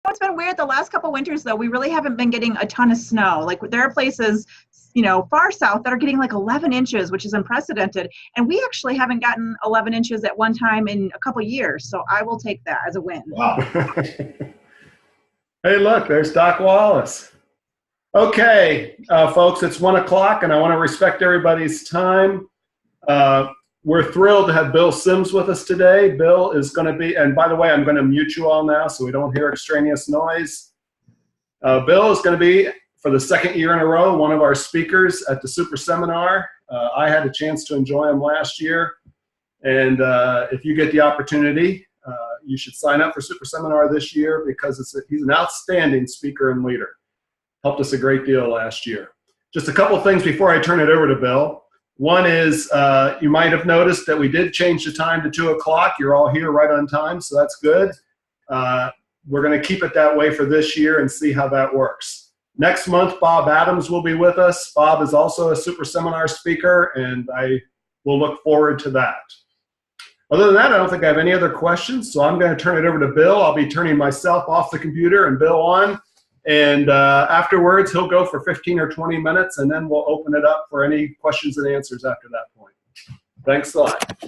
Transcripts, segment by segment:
it's been weird the last couple winters though. We really haven't been getting a ton of snow. Like there are places, far south that are getting like 11 inches, which is unprecedented. And we actually haven't gotten 11 inches at one time in a couple years. So I will take that as a win. Wow. Hey, look, there's Doc Wallace. Okay, folks, it's 1 o'clock and I want to respect everybody's time. We're thrilled to have Bill Sims with us today. Bill is going to be, and by the way, I'm going to mute you all now so we don't hear extraneous noise. Bill is going to be, for the second year in a row, one of our speakers at the Super Seminar. I had a chance to enjoy him last year. And if you get the opportunity, you should sign up for Super Seminar this year because he's an outstanding speaker and leader. Helped us a great deal last year. Just a couple of things before I turn it over to Bill. One is you might have noticed that we did change the time to 2 o'clock. You're all here right on time, so that's good. We're going to keep it that way for this year and see how that works. Next month, Bob Adams will be with us. Bob is also a Super Seminar speaker, and I will look forward to that. Other than that, I don't think I have any other questions, so I'm going to turn it over to Bill. I'll be turning myself off the computer and Bill on. And afterwards, he'll go for 15 or 20 minutes, and then we'll open it up for any questions and answers after that point. Thanks a lot.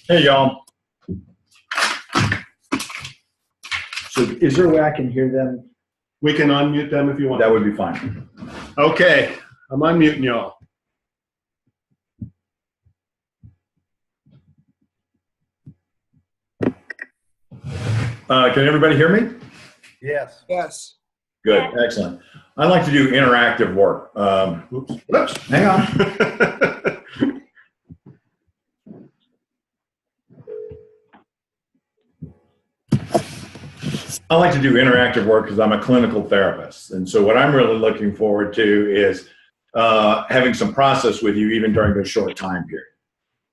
Hey, y'all. So is there a way I can hear them? We can unmute them if you want. That would be fine. Okay, I'm unmuting y'all. Can everybody hear me? Yes. Yes. Good, excellent. I like to do interactive work. Whoops, hang on. I like to do interactive work because I'm a clinical therapist. And so what I'm really looking forward to is having some process with you even during a short time period.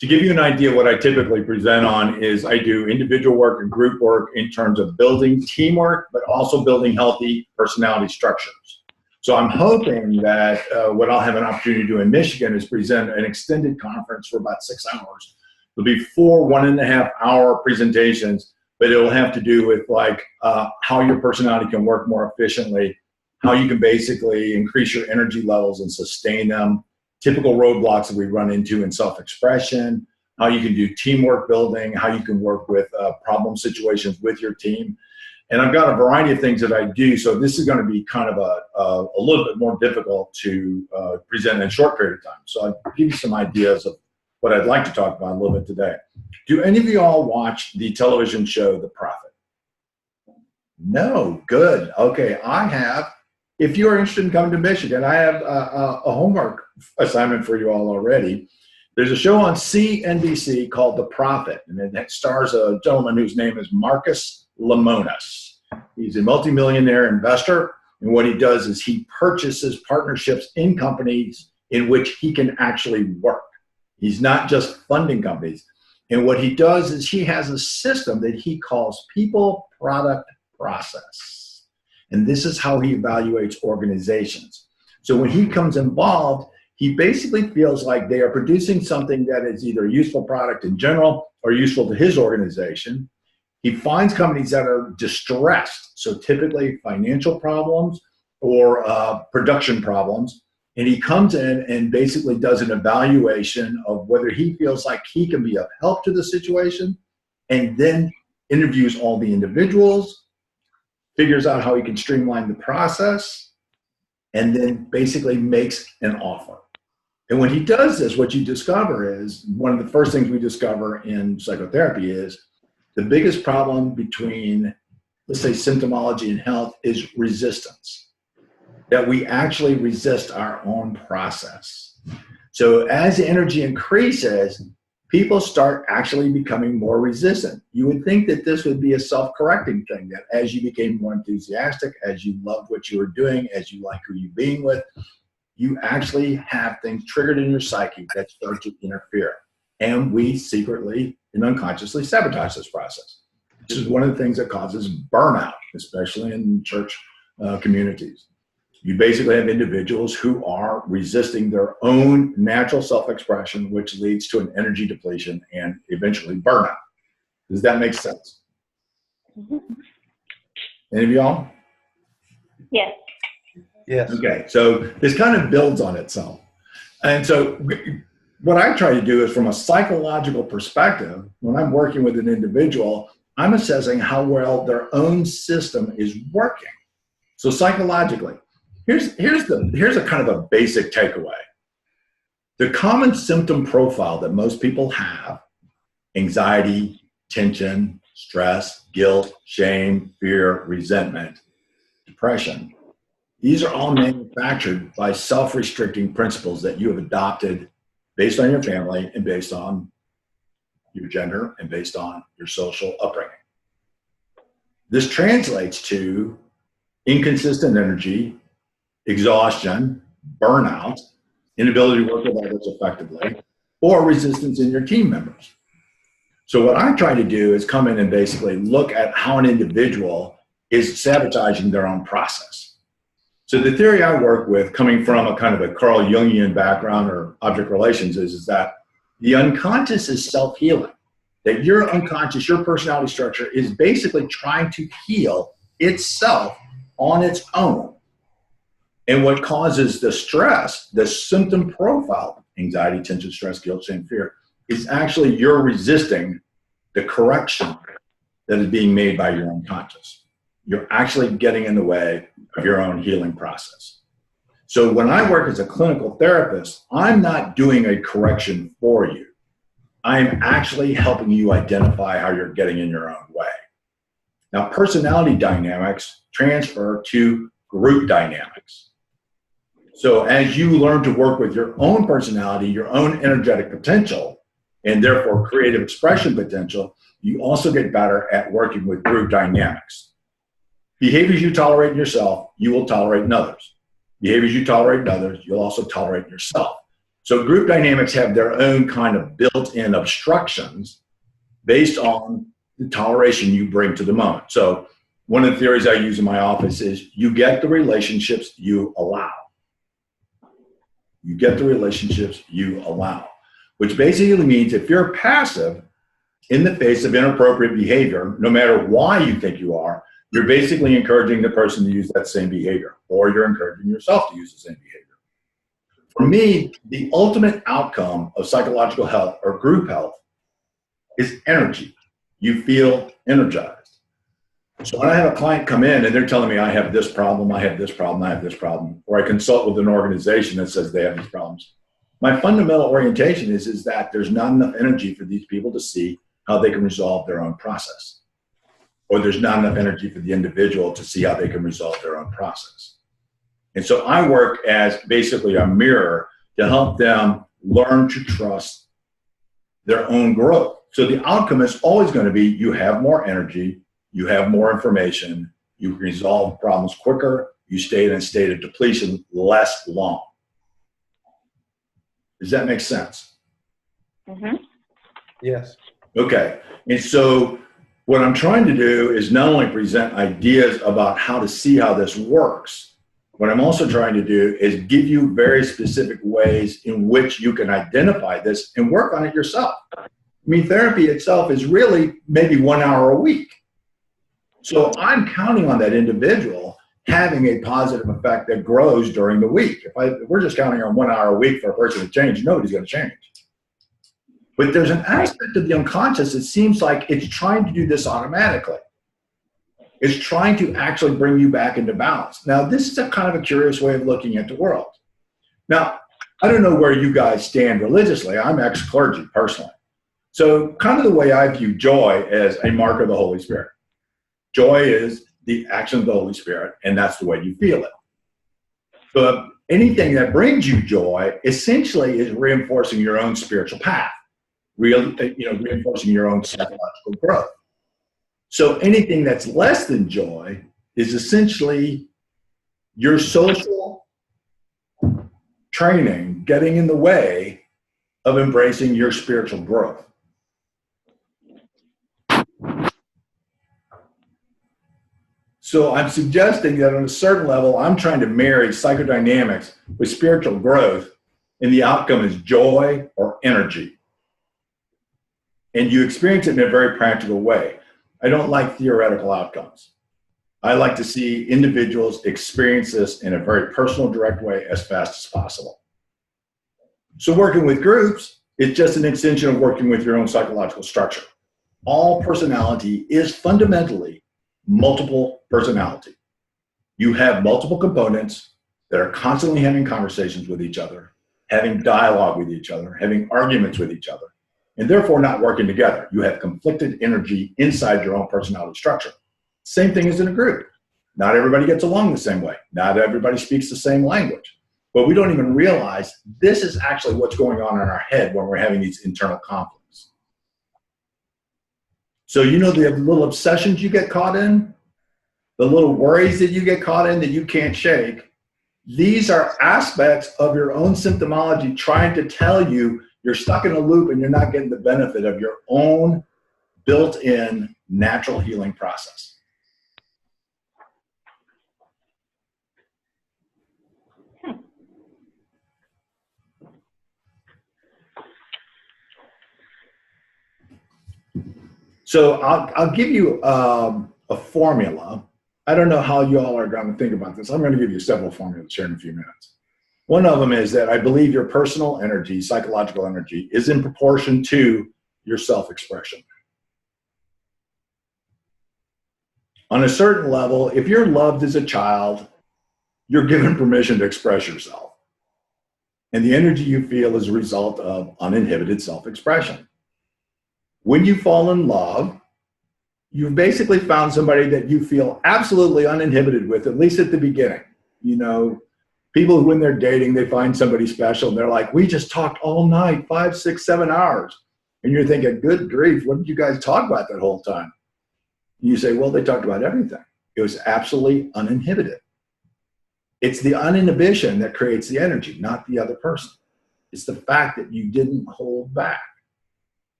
To give you an idea, what I typically present on is I do individual work and group work in terms of building teamwork, but also building healthy personality structures. So I'm hoping that what I'll have an opportunity to do in Michigan is present an extended conference for about 6 hours. There'll be 4 1.5-hour presentations, but it'll have to do with like how your personality can work more efficiently, how you can basically increase your energy levels and sustain them, typical roadblocks that we run into in self-expression, how you can do teamwork building, how you can work with problem situations with your team. And I've got a variety of things that I do, so this is going to be kind of a little bit more difficult to present in a short period of time. So I'll give you some ideas of what I'd like to talk about a little bit today. Do any of you all watch the television show The Prophet? No, good. Okay, I have. If you're interested in coming to Michigan, I have a homework assignment for you all already. There's a show on CNBC called The Prophet, and it stars a gentleman whose name is Marcus Lemonis. He's a multimillionaire investor, and what he does is he purchases partnerships in companies in which he can actually work. He's not just funding companies. And what he does is he has a system that he calls people, product, process. And this is how he evaluates organizations. So when he comes involved, he basically feels like they are producing something that is either a useful product in general or useful to his organization. He finds companies that are distressed, so typically financial problems or production problems, and he comes in and basically does an evaluation of whether he feels like he can be of help to the situation, and then interviews all the individuals, figures out how he can streamline the process, and then basically makes an offer. And when he does this, what you discover is, one of the first things we discover in psychotherapy is the biggest problem between, let's say, symptomology and health is resistance, that we actually resist our own process. So as the energy increases, people start actually becoming more resistant. You would think that this would be a self-correcting thing, that as you became more enthusiastic, as you loved what you were doing, as you like who you're being with, you actually have things triggered in your psyche that start to interfere. And we secretly and unconsciously sabotage this process. This is one of the things that causes burnout, especially in church communities. You basically have individuals who are resisting their own natural self-expression, which leads to an energy depletion and eventually burnout. Does that make sense? Any of y'all? Yes. Yes. Okay, so this kind of builds on itself. And so what I try to do is from a psychological perspective, when I'm working with an individual, I'm assessing how well their own system is working. So psychologically, here's a kind of a basic takeaway. The common symptom profile that most people have, anxiety, tension, stress, guilt, shame, fear, resentment, depression, these are all manufactured by self-restricting principles that you have adopted based on your family and based on your gender and based on your social upbringing. This translates to inconsistent energy, exhaustion, burnout, inability to work with others effectively, or resistance in your team members. So what I try to do is come in and basically look at how an individual is sabotaging their own process. So the theory I work with, coming from a kind of a Carl Jungian background or object relations, is that the unconscious is self-healing. That your unconscious, your personality structure is basically trying to heal itself on its own. And what causes the stress, the symptom profile, anxiety, tension, stress, guilt, shame, fear, is actually you're resisting the correction that is being made by your unconscious. You're actually getting in the way of your own healing process. So when I work as a clinical therapist, I'm not doing a correction for you. I'm actually helping you identify how you're getting in your own way. Now, personality dynamics transfer to group dynamics. So as you learn to work with your own personality, your own energetic potential, and therefore creative expression potential, you also get better at working with group dynamics. Behaviors you tolerate in yourself, you will tolerate in others. Behaviors you tolerate in others, you'll also tolerate in yourself. So group dynamics have their own kind of built-in obstructions based on the toleration you bring to the moment. So one of the theories I use in my office is you get the relationships you allow. You get the relationships you allow, which basically means if you're passive in the face of inappropriate behavior, no matter why you think you are, you're basically encouraging the person to use that same behavior, or you're encouraging yourself to use the same behavior. For me, the ultimate outcome of psychological health or group health is energy. You feel energized. So when I have a client come in and they're telling me I have this problem, I have this problem, I have this problem, or I consult with an organization that says they have these problems, my fundamental orientation is that there's not enough energy for these people to see how they can resolve their own process. Or there's not enough energy for the individual to see how they can resolve their own process. And so I work as basically a mirror to help them learn to trust their own growth. So the outcome is always going to be you have more energy, you have more information, you resolve problems quicker, you stay in a state of depletion less long. Does that make sense? Mm-hmm. Yes. Okay. And so what I'm trying to do is not only present ideas about how to see how this works, what I'm also trying to do is give you very specific ways in which you can identify this and work on it yourself. I mean, therapy itself is really maybe 1 hour a week. So I'm counting on that individual having a positive effect that grows during the week. If we're just counting on 1 hour a week for a person to change, nobody's going to change. But there's an aspect of the unconscious that seems like it's trying to do this automatically. It's trying to actually bring you back into balance. Now, this is a kind of a curious way of looking at the world. Now, I don't know where you guys stand religiously. I'm ex-clergy personally. So kind of the way I view joy as a mark of the Holy Spirit. Joy is the action of the Holy Spirit, and that's the way you feel it. So anything that brings you joy essentially is reinforcing your own spiritual path. Reinforcing your own psychological growth. So anything that's less than joy is essentially your social training getting in the way of embracing your spiritual growth. So I'm suggesting that on a certain level, I'm trying to marry psychodynamics with spiritual growth, and the outcome is joy or energy. And you experience it in a very practical way. I don't like theoretical outcomes. I like to see individuals experience this in a very personal, direct way as fast as possible. So working with groups, it's just an extension of working with your own psychological structure. All personality is fundamentally multiple personality. You have multiple components that are constantly having conversations with each other, having dialogue with each other, having arguments with each other, and therefore not working together. You have conflicted energy inside your own personality structure. Same thing as in a group. Not everybody gets along the same way. Not everybody speaks the same language. But we don't even realize this is actually what's going on in our head when we're having these internal conflicts. So you know the little obsessions you get caught in, the little worries that you get caught in that you can't shake, these are aspects of your own symptomology trying to tell you you're stuck in a loop and you're not getting the benefit of your own built-in natural healing process. So I'll give you a formula. I don't know how you all are going to think about this. I'm going to give you several formulas here in a few minutes. One of them is that I believe your personal energy, psychological energy, is in proportion to your self-expression. On a certain level, if you're loved as a child, you're given permission to express yourself. And the energy you feel is a result of uninhibited self-expression. When you fall in love, you've basically found somebody that you feel absolutely uninhibited with, at least at the beginning. You know, people when they're dating, they find somebody special and they're like, we just talked all night, 5, 6, 7 hours. And you're thinking, good grief, what did you guys talk about that whole time? And you say, well, they talked about everything. It was absolutely uninhibited. It's the uninhibition that creates the energy, not the other person. It's the fact that you didn't hold back.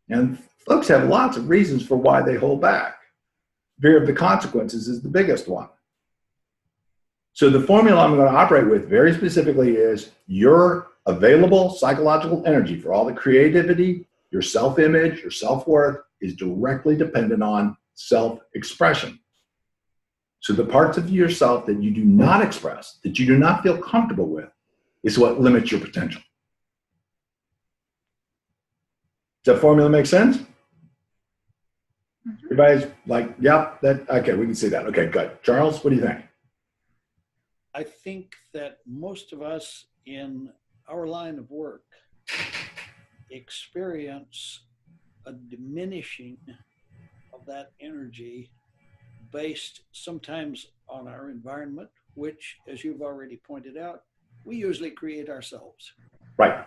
And folks have lots of reasons for why they hold back. Fear of the consequences is the biggest one. So the formula I'm going to operate with very specifically is your available psychological energy for all the creativity, your self-image, your self-worth is directly dependent on self-expression. So the parts of yourself that you do not express, that you do not feel comfortable with, is what limits your potential. Does that formula make sense? Everybody's like, yep, okay, we can see that. Okay, good. Charles, what do you think? I think that most of us in our line of work experience a diminishing of that energy based sometimes on our environment, which, as you've already pointed out, we usually create ourselves. Right.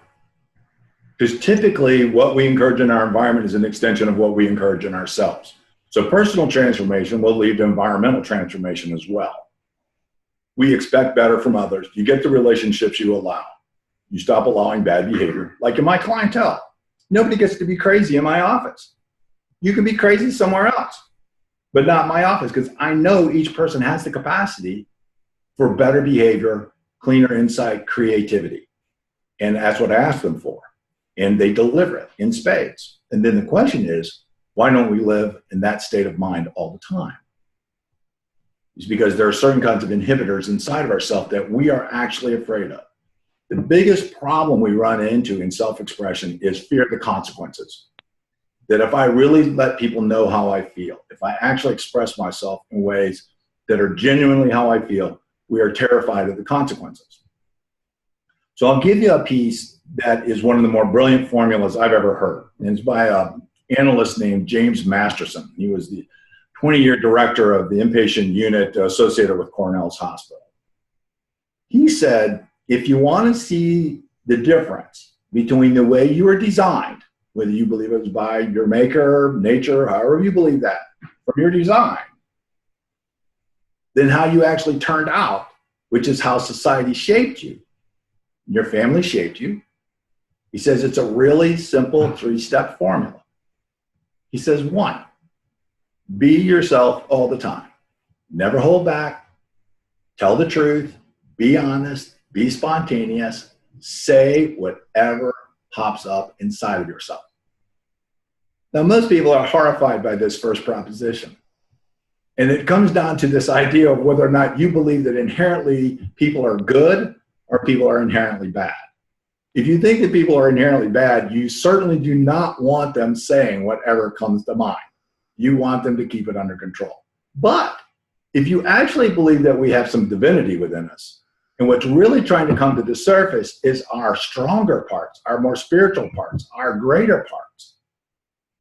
Because typically what we encourage in our environment is an extension of what we encourage in ourselves. So personal transformation will lead to environmental transformation as well. We expect better from others. You get the relationships you allow. You stop allowing bad behavior. Like in my clientele, nobody gets to be crazy in my office. You can be crazy somewhere else, but not my office, because I know each person has the capacity for better behavior, cleaner insight, creativity. And that's what I ask them for. And they deliver it in spades. And then the question is, why don't we live in that state of mind all the time? It's because there are certain kinds of inhibitors inside of ourselves that we are actually afraid of. The biggest problem we run into in self-expression is fear of the consequences. That if I really let people know how I feel, if I actually express myself in ways that are genuinely how I feel, we are terrified of the consequences. So I'll give you a piece that is one of the more brilliant formulas I've ever heard. And it's by an analyst named James Masterson. He was the 20-year director of the inpatient unit associated with Cornell's Hospital. He said, if you want to see the difference between the way you were designed, whether you believe it was by your maker, nature, however you believe that, from your design, then how you actually turned out, which is how society shaped you, your family shaped you. He says it's a really simple 3-step formula. He says, 1, be yourself all the time. Never hold back. Tell the truth. Be honest. Be spontaneous. Say whatever pops up inside of yourself. Now, most people are horrified by this first proposition. And it comes down to this idea of whether or not you believe that inherently people are good or people are inherently bad. If you think that people are inherently bad, you certainly do not want them saying whatever comes to mind. You want them to keep it under control. But if you actually believe that we have some divinity within us, and what's really trying to come to the surface is our stronger parts, our more spiritual parts, our greater parts,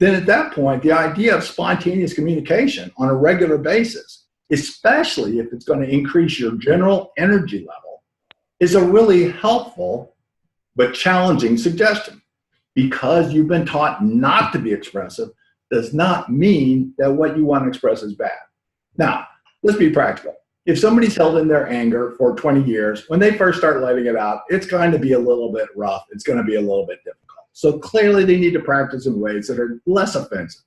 then at that point, the idea of spontaneous communication on a regular basis, especially if it's going to increase your general energy level, is a really helpful but challenging suggestion. Because you've been taught not to be expressive does not mean that what you want to express is bad. Now, let's be practical. If somebody's held in their anger for 20 years, when they first start letting it out, it's going to be a little bit rough. It's going to be a little bit difficult. So clearly they need to practice in ways that are less offensive.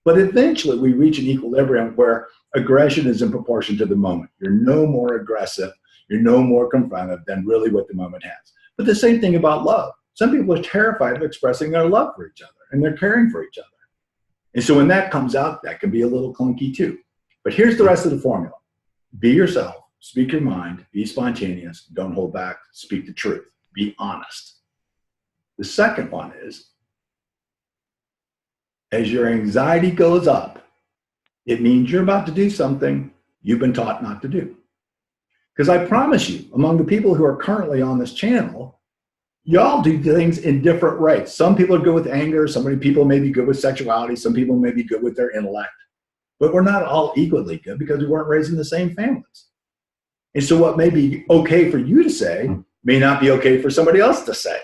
But eventually we reach an equilibrium where aggression is in proportion to the moment. You're no more aggressive. You're no more confrontive than really what the moment has. But the same thing about love. Some people are terrified of expressing their love for each other and they're caring for each other. And so when that comes out, that can be a little clunky too. But here's the rest of the formula. Be yourself, speak your mind, be spontaneous, don't hold back, speak the truth, be honest. The second one is, as your anxiety goes up, it means you're about to do something you've been taught not to do. Because I promise you, among the people who are currently on this channel, y'all do things in different rates. Some people are good with anger, some people may be good with sexuality, some people may be good with their intellect. But we're not all equally good because we weren't raised in the same families. And so what may be okay for you to say may not be okay for somebody else to say.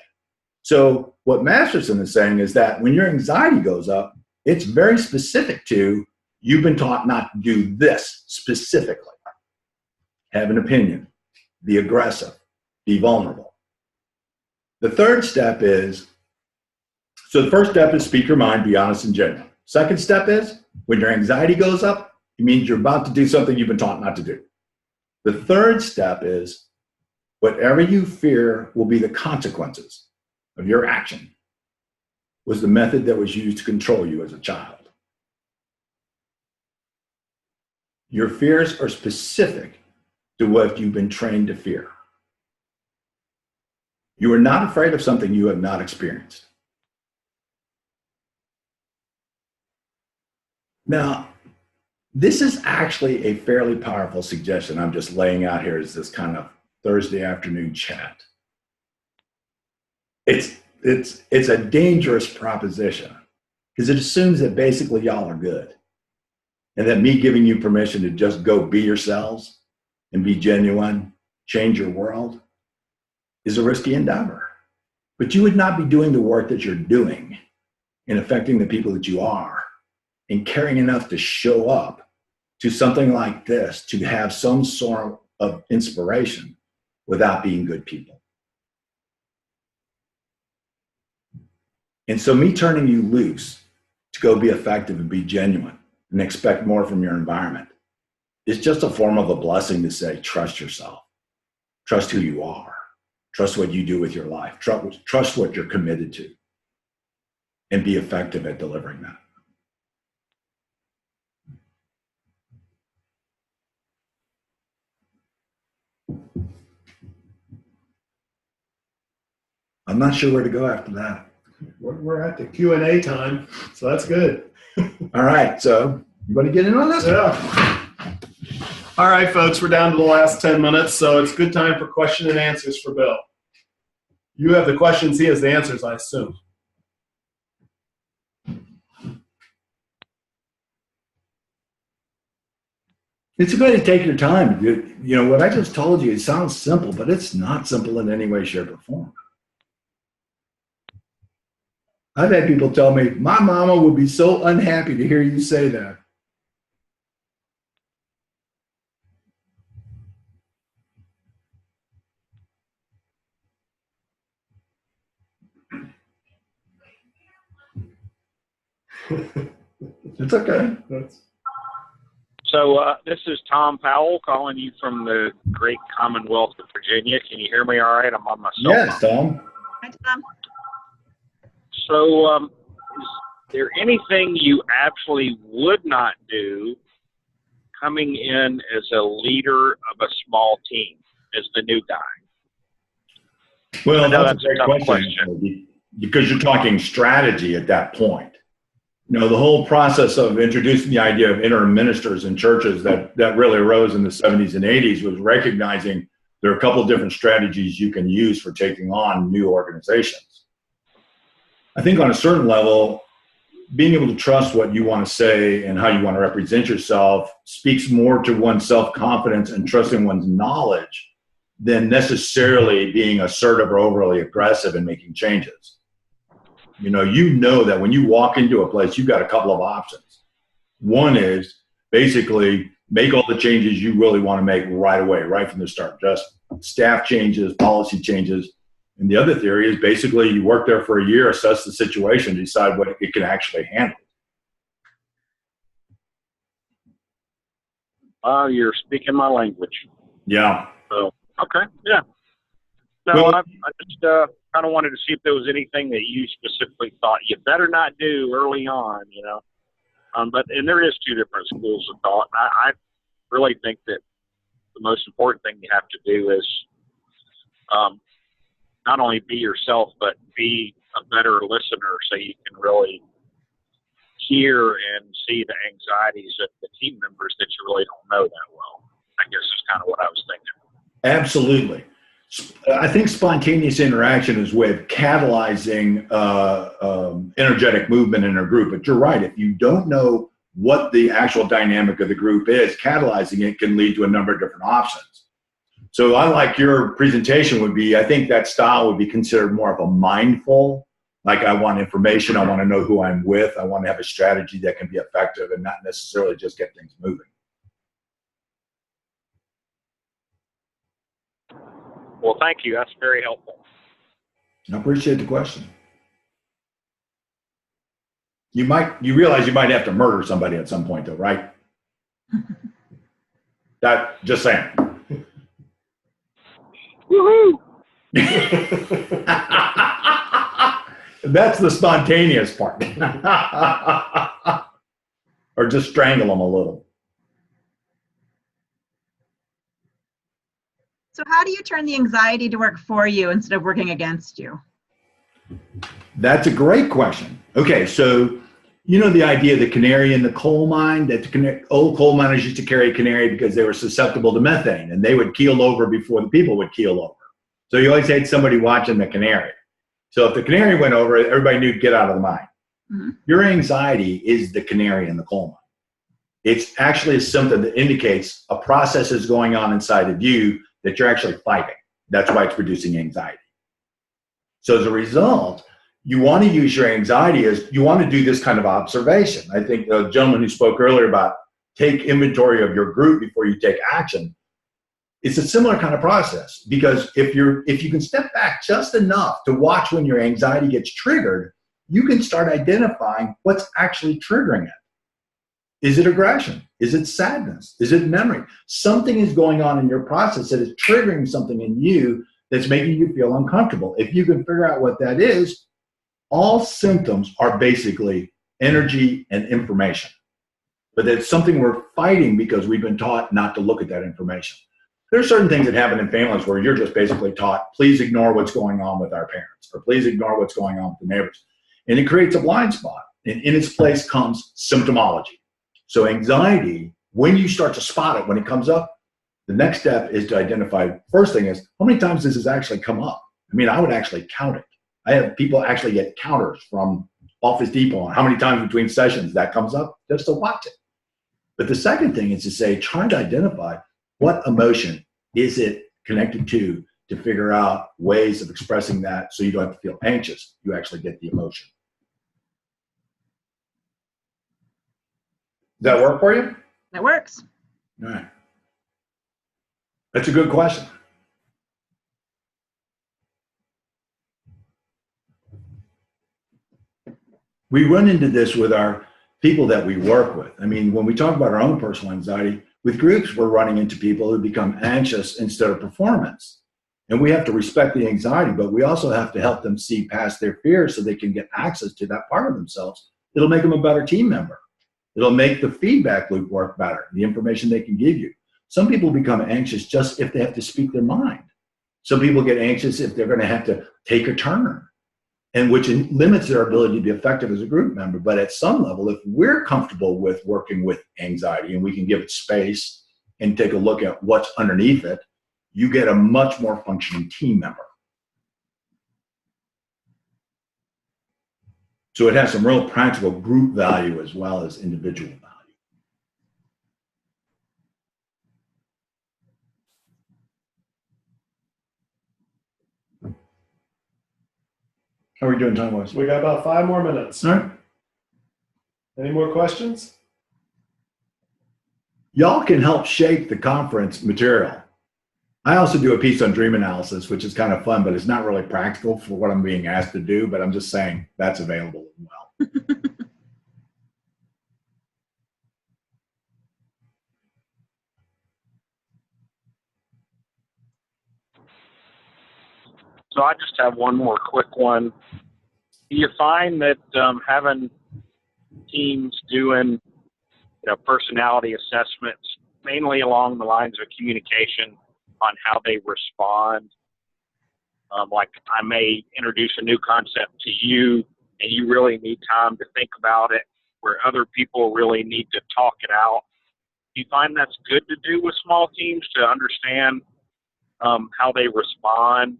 So what Masterson is saying is that when your anxiety goes up, it's very specific to, you've been taught not to do this specifically. Have an opinion, be aggressive, be vulnerable. The third step is, so the first step is speak your mind, be honest and genuine. Second step is, when your anxiety goes up, it means you're about to do something you've been taught not to do. The third step is, whatever you fear will be the consequences of your action was the method that was used to control you as a child. Your fears are specific to what you've been trained to fear. You are not afraid of something you have not experienced. Now, this is actually a fairly powerful suggestion I'm just laying out here as this kind of Thursday afternoon chat. It's a dangerous proposition because it assumes that basically y'all are good and that me giving you permission to just go be yourselves and be genuine, change your world is a risky endeavor. But you would not be doing the work that you're doing in affecting the people that you are and caring enough to show up to something like this, to have some sort of inspiration without being good people. And so me turning you loose to go be effective and be genuine and expect more from your environment is just a form of a blessing to say, trust yourself, trust who you are, trust what you do with your life, trust what you're committed to, and be effective at delivering that. I'm not sure where to go after that. We're at the Q&A time, so that's good. All right, so you want to get in on this? Yeah. All right, folks, we're down to the last 10 minutes, so it's good time for question and answers for Bill. You have the questions, he has the answers, I assume. It's good to take your time. You know, what I just told you, it sounds simple, but it's not simple in any way, shape, or form. I've had people tell me, my mama would be so unhappy to hear you say that. It's okay. So this is Tom Powell calling you from the great Commonwealth of Virginia. Can you hear me all right? I'm on my cell phone. Yes, Tom. Hi, Tom. So is there anything you absolutely would not do coming in as a leader of a small team, as the new guy? Well, I know that's a great tough question because you're talking strategy at that point. You know, the whole process of introducing the idea of interim ministers in churches that really arose in the 70s and 80s was recognizing there are a couple of different strategies you can use for taking on new organizations. I think on a certain level, being able to trust what you want to say and how you want to represent yourself speaks more to one's self-confidence and trusting one's knowledge than necessarily being assertive or overly aggressive and making changes. You know that when you walk into a place, you've got a couple of options. One is basically make all the changes you really want to make right away, right from the start, just staff changes, policy changes. And the other theory is basically you work there for a year, assess the situation, decide what it can actually handle. You're speaking my language. Yeah. So, okay, yeah. No, Well, I just kind of wanted to see if there was anything that you specifically thought you better not do early on, and there is two different schools of thought. I really think that the most important thing you have to do is not only be yourself, but be a better listener so you can really hear and see the anxieties of the team members that you really don't know that well. I guess is kind of what I was thinking. Absolutely. I think spontaneous interaction is a way of catalyzing energetic movement in a group. But you're right. If you don't know what the actual dynamic of the group is, catalyzing it can lead to a number of different options. So I like your presentation would be, I think that style would be considered more of a mindful, like I want information, I want to know who I'm with, I want to have a strategy that can be effective and not necessarily just get things moving. Well, thank you. That's very helpful. I appreciate the question. You realize you might have to murder somebody at some point though, right? Just saying. Woohoo! That's the spontaneous part. Or just strangle them a little. So how do you turn the anxiety to work for you instead of working against you? That's a great question. Okay, so you know the idea of the canary in the coal mine, that the old coal miners used to carry a canary because they were susceptible to methane and they would keel over before the people would keel over. So you always had somebody watching the canary. So if the canary went over, everybody knew to get out of the mine. Mm-hmm. Your anxiety is the canary in the coal mine. It's actually a symptom that indicates a process is going on inside of you that you're actually fighting. That's why it's producing anxiety. So as a result, you want to use your anxiety as you want to do this kind of observation. I think the gentleman who spoke earlier about take inventory of your group before you take action. It's a similar kind of process because if you can step back just enough to watch when your anxiety gets triggered, you can start identifying what's actually triggering it. Is it aggression? Is it sadness? Is it memory? Something is going on in your process that is triggering something in you that's making you feel uncomfortable. If you can figure out what that is, all symptoms are basically energy and information. But it's something we're fighting because we've been taught not to look at that information. There are certain things that happen in families where you're just basically taught, please ignore what's going on with our parents, or please ignore what's going on with the neighbors. And it creates a blind spot. And in its place comes symptomology. So anxiety, when you start to spot it, when it comes up, the next step is to identify, first thing is, how many times does this actually come up? I mean, I would actually count it. I have people actually get counters from Office Depot on how many times between sessions that comes up just to watch it. But the second thing is to say, trying to identify what emotion is it connected to figure out ways of expressing that so you don't have to feel anxious. You actually get the emotion. Does that work for you? That works. All right. That's a good question. We run into this with our people that we work with. I mean, when we talk about our own personal anxiety, with groups, we're running into people who become anxious instead of performance. And we have to respect the anxiety, but we also have to help them see past their fears so they can get access to that part of themselves. It'll make them a better team member. It'll make the feedback loop work better, the information they can give you. Some people become anxious just if they have to speak their mind. Some people get anxious if they're going to have to take a turn, and which limits their ability to be effective as a group member. But at some level, if we're comfortable with working with anxiety and we can give it space and take a look at what's underneath it, you get a much more functioning team member. So it has some real practical group value as well as individual value. How are we doing time-wise? We got about 5 more minutes. All right. Any more questions? Y'all can help shape the conference material. I also do a piece on dream analysis, which is kind of fun, but it's not really practical for what I'm being asked to do, but I'm just saying that's available as well. So I just have one more quick one. Do you find that having teams doing, personality assessments, mainly along the lines of communication on how they respond, like I may introduce a new concept to you and you really need time to think about it, where other people really need to talk it out. Do you find that's good to do with small teams to understand how they respond?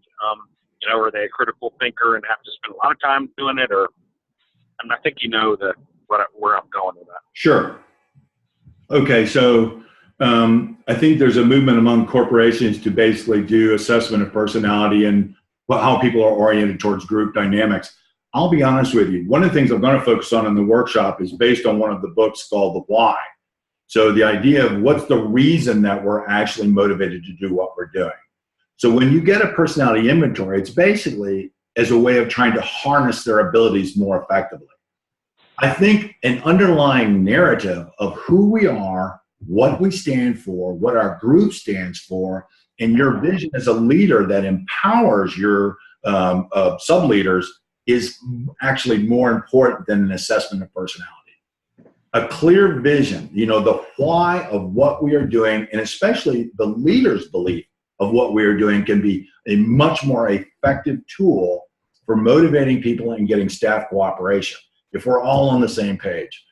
Are they a critical thinker and have to spend a lot of time doing it? Or I think where I'm going with that. Sure. Okay, so I think there's a movement among corporations to basically do assessment of personality and how people are oriented towards group dynamics. I'll be honest with you. One of the things I'm going to focus on in the workshop is based on one of the books called The Why. So the idea of what's the reason that we're actually motivated to do what we're doing. So when you get a personality inventory, it's basically as a way of trying to harness their abilities more effectively. I think an underlying narrative of who we are, what we stand for, what our group stands for, and your vision as a leader that empowers your sub-leaders is actually more important than an assessment of personality. A clear vision, the why of what we are doing, and especially the leader's belief of what we are doing, can be a much more effective tool for motivating people and getting staff cooperation if we're all on the same page.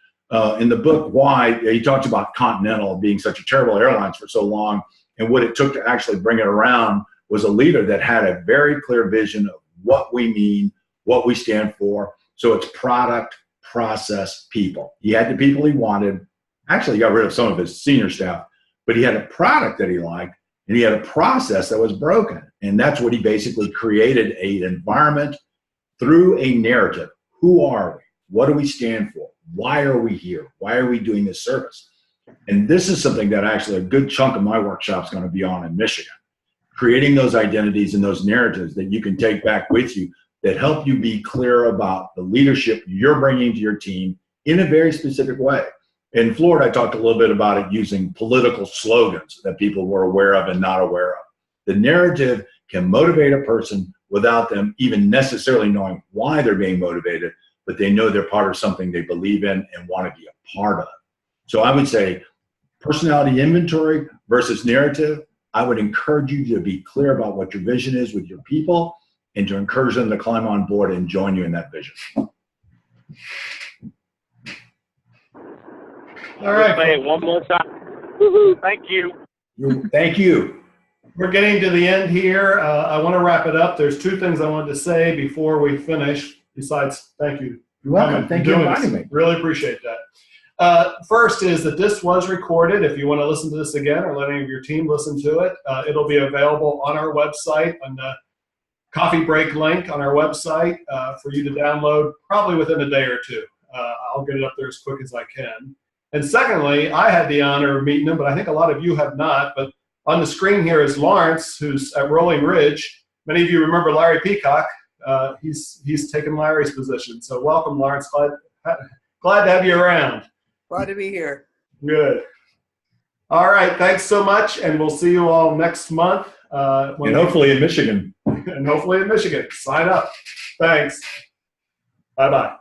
In the book Why, he talks about Continental being such a terrible airline for so long, and what it took to actually bring it around was a leader that had a very clear vision of what we mean, what we stand for. So it's product, process, people. He had the people he wanted. Actually, he got rid of some of his senior staff, but he had a product that he liked, and he had a process that was broken. And that's what he basically created, an environment through a narrative. Who are we? What do we stand for? Why are we here? Why are we doing this service? And this is something that actually a good chunk of my workshop is going to be on in Michigan. Creating those identities and those narratives that you can take back with you that help you be clear about the leadership you're bringing to your team in a very specific way. In Florida, I talked a little bit about it using political slogans that people were aware of and not aware of. The narrative can motivate a person without them even necessarily knowing why they're being motivated, but they know they're part of something they believe in and want to be a part of. So I would say personality inventory versus narrative. I would encourage you to be clear about what your vision is with your people and to encourage them to climb on board and join you in that vision. All right. Say it one more time. Woo-hoo. Thank you. Thank you. We're getting to the end here. I want to wrap it up. There's 2 things I wanted to say before we finish. Besides, thank you. You're welcome. Thank you for inviting me. Really appreciate that. First is that this was recorded. If you want to listen to this again or let any of your team listen to it, it'll be available on our website on the coffee break link on our website for you to download probably within a day or 2. I'll get it up there as quick as I can. And secondly, I had the honor of meeting him, but I think a lot of you have not. But on the screen here is Lawrence, who's at Rolling Ridge. Many of you remember Larry Peacock. He's taken Larry's position. So welcome, Lawrence. Glad to have you around. Glad to be here. Good. All right. Thanks so much, and we'll see you all next month. And hopefully in Michigan. And hopefully in Michigan. Sign up. Thanks. Bye-bye.